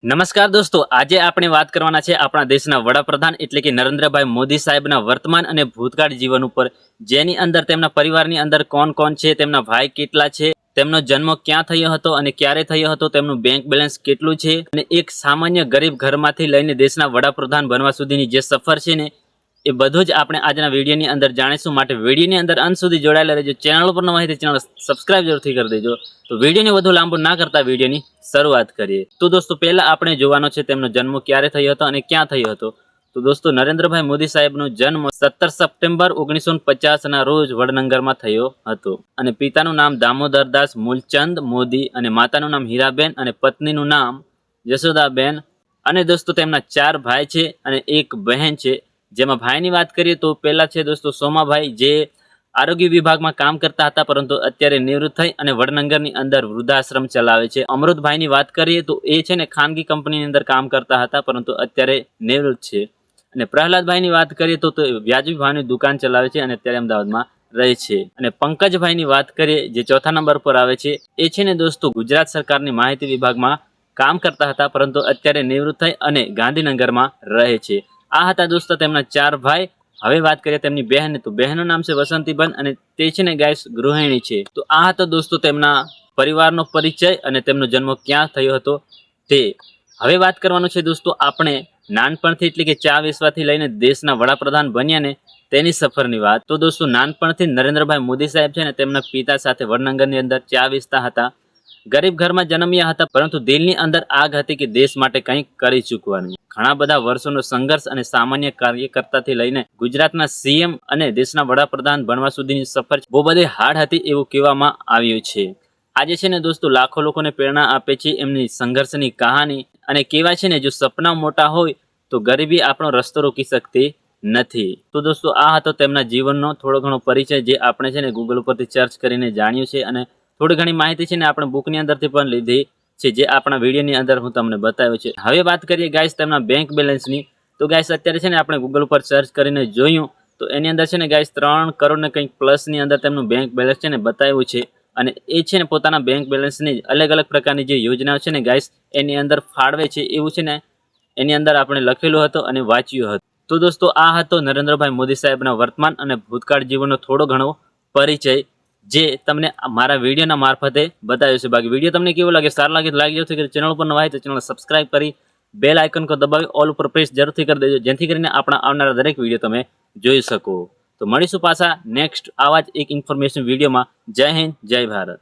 નમસ્કાર દોસ્તો, આજે આપણે વાત કરવાના છે આપણા દેશના વડાપ્રધાન એટલે કે નરેન્દ્રભાઈ મોદી સાહેબના વર્તમાન અને ભૂતકાળ જીવન ઉપર, જેની અંદર તેમના પરિવારની અંદર કોણ કોણ છે, તેમના ભાઈ કેટલા છે, તેમનો જન્મ ક્યાં થયો હતો અને ક્યારે થયો હતો, તેમનું બેંક બેલેન્સ કેટલું છે અને એક સામાન્ય ગરીબ ઘરમાંથી લઈને દેશના વડાપ્રધાન બનવા સુધીની જે સફર છે ને, એ બધું જ આપણે આજના વિડીયોની અંદર જાણીશું। માટે વિડીયોની અંદર અંત સુધી જોડાયેલા રહેજો। ચેનલ પર નવા હોય તો ચેનલ સબસ્ક્રાઇબ જરૂરથી કરી દેજો। તો વિડીયોને વધુ લાંબુ ના કરતા વિડીયોની શરૂઆત કરીએ। તો દોસ્તો, પહેલા આપણે જોવાનો છે તેમનો જન્મ ક્યારે થયો હતો અને ક્યાં થયો હતો। તો દોસ્તો, નરેન્દ્રભાઈ મોદી સાહેબનો જન્મ 17 સપ્ટેમ્બર 1950 ના રોજ વડનગરમાં થયો હતો અને પિતાનું નામ દામોદરદાસ મૂલચંદ મોદી અને માતાનું નામ હીરાબેન અને પત્નીનું નામ યશોદાબેન। અને દોસ્તો, તેમના 4 ભાઈ છે અને એક બહેન છે। જેમાં ભાઈની વાત કરીએ તો પહેલા છે દોસ્તો સોમાભાઈ, જે આરોગ્ય વિભાગમાં કામ કરતા હતા પરંતુ અત્યારે નિવૃત્ત થઈ અને વડનગરની અંદર વૃદ્ધાશ્રમ ચલાવે છે। અમૃતભાઈની વાત કરીએ તો એ છે ને ખાનગી કંપનીની અંદર કામ કરતા હતા પરંતુ અત્યારે નિવૃત્ત છે। અને પ્રહલાદભાઈની વાત કરીએ તો વ્યાજબી ભાવની દુકાન ચલાવે છે અને અત્યારે અમદાવાદમાં રહે છે। અને પંકજભાઈની વાત કરીએ, જે ચોથા નંબર પર આવે છે, એ છે ને દોસ્તો ગુજરાત સરકારની માહિતી વિભાગમાં કામ કરતા હતા પરંતુ અત્યારે નિવૃત્ત થઈ અને ગાંધીનગરમાં રહે છે। આ હતા દોસ્તો તેમના 4 ભાઈ। હવે વાત કરીએ તેમની બહેન, તો બહેનનું નામ છે વસંતીબેન અને તે છે ને ગાઈસ ગૃહિણી છે। તો આ હતો દોસ્તો તેમના પરિવારનો પરિચય અને તેમનો જન્મ ક્યાં થયો હતો તે। હવે વાત કરવાનું છે દોસ્તો આપણે નાનપણથી એટલે કે 4 વર્ષથી લઈને દેશના વડાપ્રધાન બન્યા ને તેની સફરની વાત। તો દોસ્તો, નાનપણથી નરેન્દ્રભાઈ મોદી સાહેબ છે ને તેમના પિતા સાથે વડનગરની અંદર ચા વેચતા હતા। ગરીબ ઘરમાં જન્મ્યા હતા પરંતુ દિલની અંદર આગ હતી કે દેશ માટે કંઈક કરી ચૂકવાની। ઘણા બધા વર્ષોનો સંઘર્ષ અને સામાન્ય કાર્યકર્તાથી લઈને ગુજરાતના સીએમ અને દેશના વડાપ્રધાન બનવા સુધીની સફર બહુ બધી હાર્ડ હતી એવું કહેવામાં આવ્યું છે। આજે છે ને દોસ્તો લાખો લોકોને પ્રેરણા આપે છે એમની સંઘર્ષની કહાની। અને કહેવાય છે ને, જો સપના મોટા હોય તો ગરીબી આપણો રસ્તો રોકી શકતી નથી। તો દોસ્તો, આ હતો તેમના જીવનનો થોડો ઘણો પરિચય, જે આપણે છે ને ગૂગલ ઉપરથી સર્ચ કરીને જાણ્યું છે અને થોડી ઘણી માહિતી છે ને આપણે બુકની અંદરથી પણ લીધી છે, જે આપણા વિડીયોની અંદર હું તમને બતાવ્યું છે। હવે વાત કરીએ ગાઈસ તેમના બેંક બેલેન્સની। તો ગાઈસ અત્યારે છે ને આપણે ગૂગલ ઉપર સર્ચ કરીને જોયું તો એની અંદર છે ને ગાઈસ 3 કરોડ ને કંઈક પ્લસની અંદર તેમનું બેંક બેલેન્સ છે ને બતાવ્યું છે। અને એ છે ને પોતાના બેંક બેલેન્સની અલગ અલગ પ્રકારની જે યોજનાઓ છે ને ગાઈસ એની અંદર ફાળવે છે એવું છે ને એની અંદર આપણે લખેલું હતું અને વાંચ્યું હતું। તો દોસ્તો, આ હતો નરેન્દ્રભાઈ મોદી સાહેબના વર્તમાન અને ભૂતકાળ જીવનનો થોડો ઘણો પરિચય, જે તમને મારા વિડીયોના મારફતે બતાવ્યો છે। બાકી વિડીયો તમને કેવો લાગે, સારો લાગે તો લાઈક જરૂરથી કરી, ચેનલ ઉપર નવા હોય તો ચેનલ સબસ્ક્રાઇબ કરી બેલ આઇકન કો દબાવી ઓલ ઉપર પ્રેસ જરૂરથી કરી દેજો, જેથી કરીને આપણા આવનારા દરેક વિડીયો તમે જોઈ શકો। તો મળીશું પાછા નેક્સ્ટ આવા જ એક ઇન્ફોર્મેશન વિડીયોમાં। જય હિન્દ, જય ભારત।